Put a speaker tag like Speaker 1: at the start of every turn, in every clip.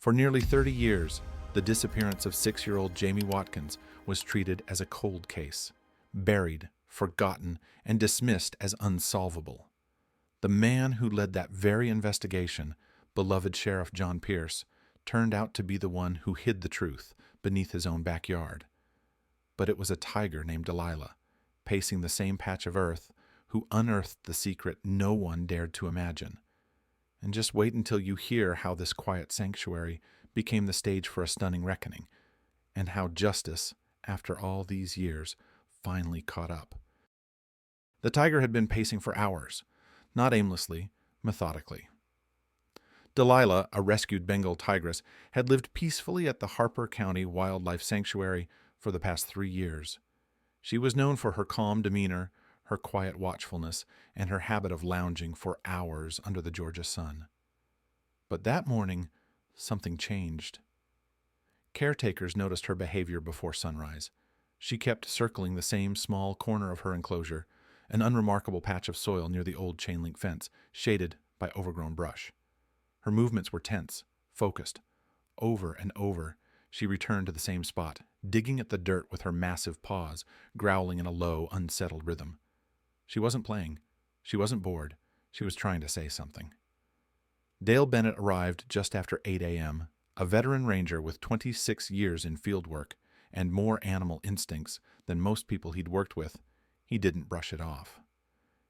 Speaker 1: For nearly 30 years, the disappearance of 6-year-old Jamie Watkins was treated as a cold case, buried, forgotten, and dismissed as unsolvable. The man who led that very investigation, beloved Sheriff John Pierce, turned out to be the one who hid the truth beneath his own backyard. But it was a tiger named Delilah, pacing the same patch of earth, who unearthed the secret no one dared to imagine. And just wait until you hear how this quiet sanctuary became the stage for a stunning reckoning, and how justice, after all these years, finally caught up. The tiger had been pacing for hours, not aimlessly, methodically. Delilah, a rescued Bengal tigress, had lived peacefully at the Harper County Wildlife Sanctuary for the past 3 years. She was known for her calm demeanor, her quiet watchfulness, and her habit of lounging for hours under the Georgia sun. But that morning, something changed. Caretakers noticed her behavior before sunrise. She kept circling the same small corner of her enclosure, an unremarkable patch of soil near the old chain-link fence, shaded by overgrown brush. Her movements were tense, focused. Over and over, she returned to the same spot, digging at the dirt with her massive paws, growling in a low, unsettled rhythm. She wasn't playing. She wasn't bored. She was trying to say something. Dale Bennett arrived just after 8 a.m., a veteran ranger with 26 years in field work and more animal instincts than most people he'd worked with. He didn't brush it off.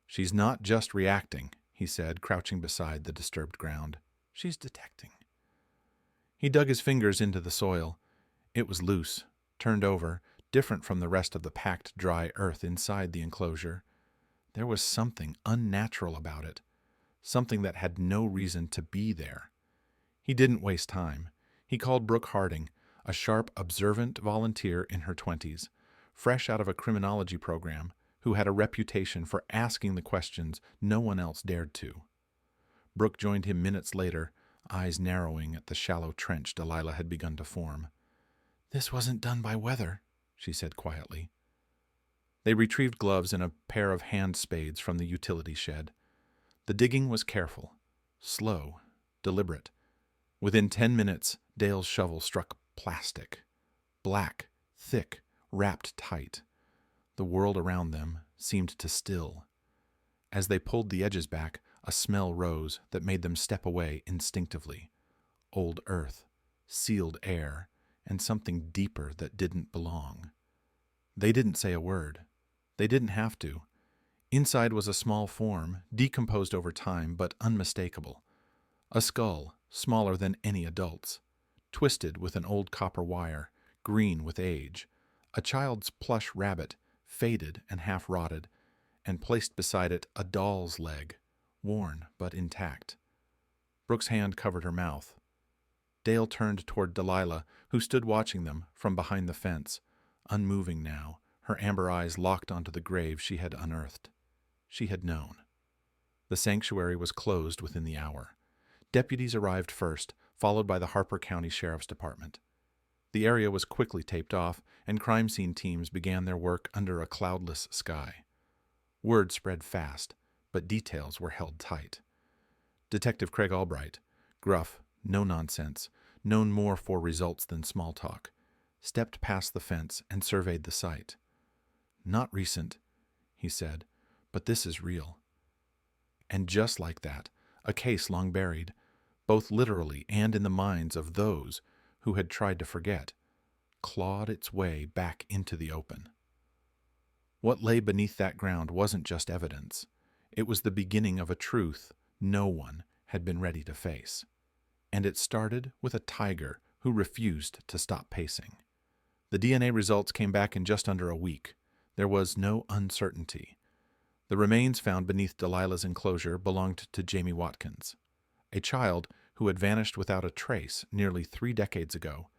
Speaker 1: "She's not just reacting," he said, crouching beside the disturbed ground. "She's detecting." He dug his fingers into the soil. It was loose, turned over, different from the rest of the packed, dry earth inside the enclosure. There was something unnatural about it, something that had no reason to be there. He didn't waste time. He called Brooke Harding, a sharp, observant volunteer in her 20s, fresh out of a criminology program, who had a reputation for asking the questions no one else dared to. Brooke joined him minutes later, eyes narrowing at the shallow trench Delilah had begun to form. "This wasn't done by weather," she said quietly. They retrieved gloves and a pair of hand spades from the utility shed. The digging was careful, slow, deliberate. Within 10 minutes, Dale's shovel struck plastic. Black, thick, wrapped tight. The world around them seemed to still. As they pulled the edges back, a smell rose that made them step away instinctively. Old earth, sealed air, and something deeper that didn't belong. They didn't say a word. They didn't have to. Inside was a small form, decomposed over time but unmistakable. A skull, smaller than any adult's, twisted with an old copper wire, green with age. A child's plush rabbit, faded and half-rotted, and placed beside it a doll's leg, worn but intact. Brooke's hand covered her mouth. Dale turned toward Delilah, who stood watching them from behind the fence, unmoving now, her amber eyes locked onto the grave she had unearthed. She had known. The sanctuary was closed within the hour. Deputies arrived first, followed by the Harper County Sheriff's Department. The area was quickly taped off, and crime scene teams began their work under a cloudless sky. Word spread fast, but details were held tight. Detective Craig Albright, gruff, no-nonsense, known more for results than small talk, stepped past the fence and surveyed the site. "Not recent," he said, "but this is real." And just like that, a case long buried, both literally and in the minds of those who had tried to forget, clawed its way back into the open. What lay beneath that ground wasn't just evidence. It was the beginning of a truth no one had been ready to face. And it started with a tiger who refused to stop pacing. The DNA results came back in just under a week. There was no uncertainty. The remains found beneath Delilah's enclosure belonged to Jamie Watkins, a child who had vanished without a trace nearly 3 decades ago,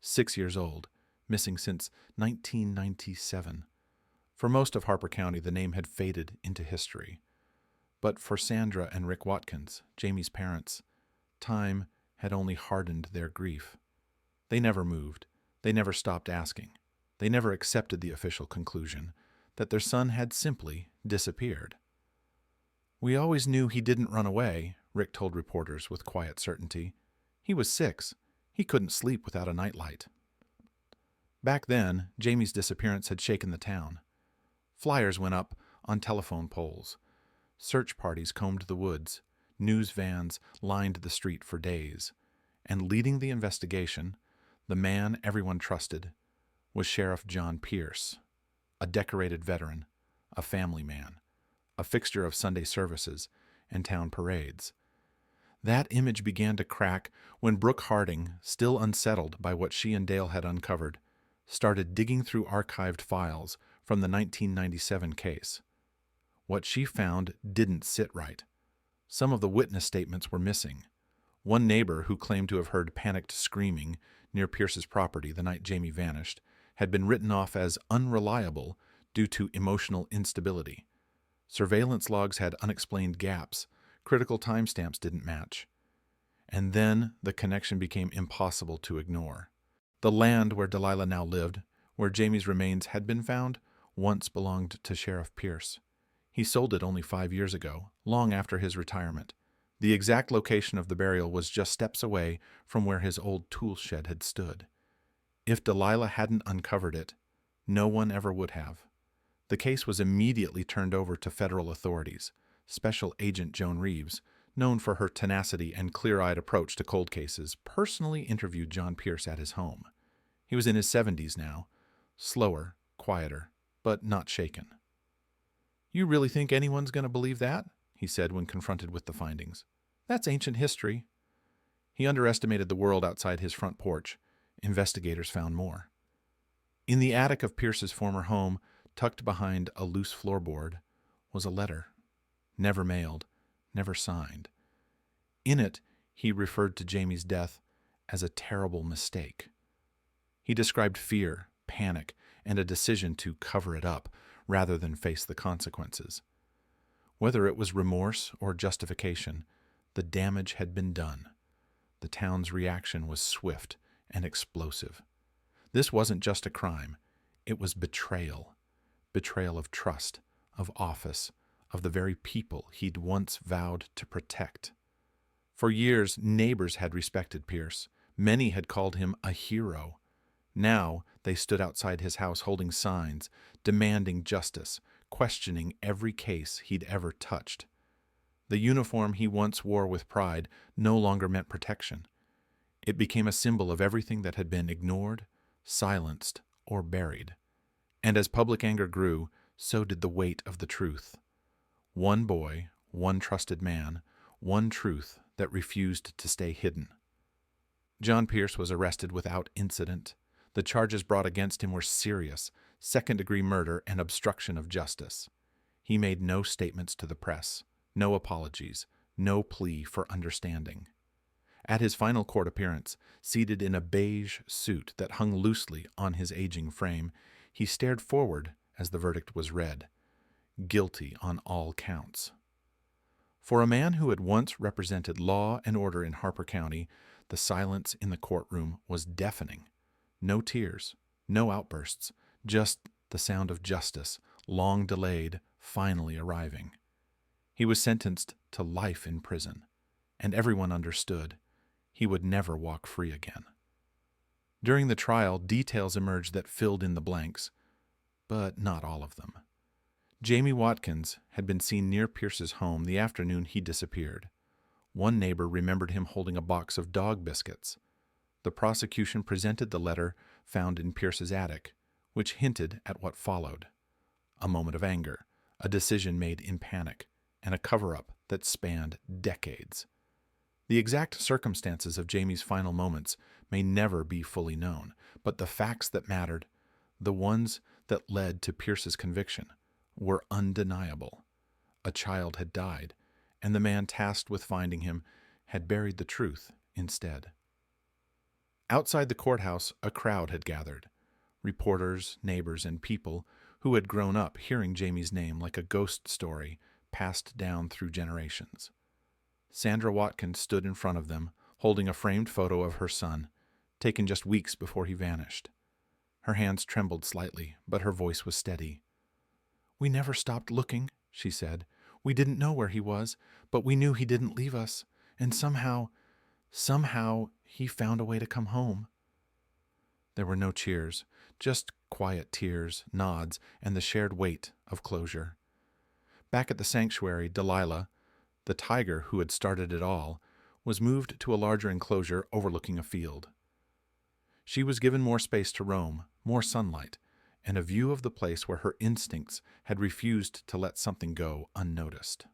Speaker 1: 6 years old, missing since 1997. For most of Harper County, the name had faded into history. But for Sandra and Rick Watkins, Jamie's parents, time had only hardened their grief. They never moved. They never stopped asking. They never accepted the official conclusion that their son had simply disappeared. "We always knew he didn't run away," Rick told reporters with quiet certainty. "He was 6. He couldn't sleep without a nightlight. Back then, Jamie's disappearance had shaken the town. Flyers went up on telephone poles. Search parties combed the woods. News vans lined the street for days. And leading the investigation, the man everyone trusted, was Sheriff John Pierce, a decorated veteran, a family man, a fixture of Sunday services and town parades. That image began to crack when Brooke Harding, still unsettled by what she and Dale had uncovered, started digging through archived files from the 1997 case. What she found didn't sit right. Some of the witness statements were missing. One neighbor, who claimed to have heard panicked screaming near Pierce's property the night Jamie vanished, had been written off as unreliable due to emotional instability. Surveillance logs had unexplained gaps. Critical timestamps didn't match. And then the connection became impossible to ignore. The land where Delilah now lived, where Jamie's remains had been found, once belonged to Sheriff Pierce. He sold it only 5 years ago, long after his retirement. The exact location of the burial was just steps away from where his old tool shed had stood. If Delilah hadn't uncovered it, no one ever would have. The case was immediately turned over to federal authorities. Special Agent Joan Reeves, known for her tenacity and clear-eyed approach to cold cases, personally interviewed John Pierce at his home. He was in his 70s now, slower, quieter, but not shaken. "You really think anyone's going to believe that?" he said when confronted with the findings. "That's ancient history." He underestimated the world outside his front porch. Investigators found more. In the attic of Pierce's former home, tucked behind a loose floorboard, was a letter. Never mailed, never signed. In it, he referred to Jamie's death as a terrible mistake. He described fear, panic, and a decision to cover it up rather than face the consequences. Whether it was remorse or justification, the damage had been done. The town's reaction was swift and explosive. This wasn't just a crime. It was betrayal. Betrayal of trust, of office, of the very people he'd once vowed to protect. For years, neighbors had respected Pierce. Many had called him a hero. Now they stood outside his house holding signs, demanding justice, questioning every case he'd ever touched. The uniform he once wore with pride no longer meant protection. It became a symbol of everything that had been ignored, silenced, or buried. And as public anger grew, so did the weight of the truth. One boy, one trusted man, one truth that refused to stay hidden. John Pierce was arrested without incident. The charges brought against him were serious: second-degree murder and obstruction of justice. He made no statements to the press, no apologies, no plea for understanding. At his final court appearance, seated in a beige suit that hung loosely on his aging frame, he stared forward as the verdict was read. Guilty on all counts. For a man who had once represented law and order in Harper County, the silence in the courtroom was deafening. No tears, no outbursts, just the sound of justice, long delayed, finally arriving. He was sentenced to life in prison, and everyone understood he would never walk free again. During the trial, details emerged that filled in the blanks, but not all of them. Jamie Watkins had been seen near Pierce's home the afternoon he disappeared. One neighbor remembered him holding a box of dog biscuits. The prosecution presented the letter found in Pierce's attic, which hinted at what followed: a moment of anger, a decision made in panic, and a cover-up that spanned decades. The exact circumstances of Jamie's final moments may never be fully known, but the facts that mattered, the ones that led to Pierce's conviction, were undeniable. A child had died, and the man tasked with finding him had buried the truth instead. Outside the courthouse, a crowd had gathered. Reporters, neighbors, and people who had grown up hearing Jamie's name like a ghost story passed down through generations. Sandra Watkins stood in front of them, holding a framed photo of her son, taken just weeks before he vanished. Her hands trembled slightly, but her voice was steady. "We never stopped looking," she said. "We didn't know where he was, but we knew he didn't leave us. And somehow Somehow he found a way to come home. There were no cheers, just quiet tears, nods, and the shared weight of closure. Back at the sanctuary, Delilah, the tiger who had started it all, was moved to a larger enclosure overlooking a field. She was given more space to roam, more sunlight, and a view of the place where her instincts had refused to let something go unnoticed.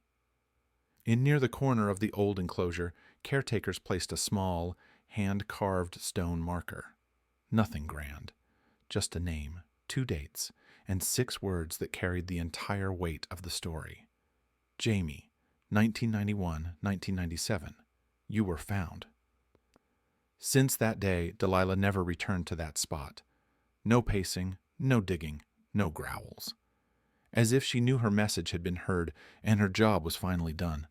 Speaker 1: In near the corner of the old enclosure, caretakers placed a small, hand-carved stone marker. Nothing grand, just a name, 2 dates, and 6 words that carried the entire weight of the story. Jamie, 1991-1997. You were found. Since that day, Delilah never returned to that spot. No pacing, no digging, no growls. As if she knew her message had been heard and her job was finally done.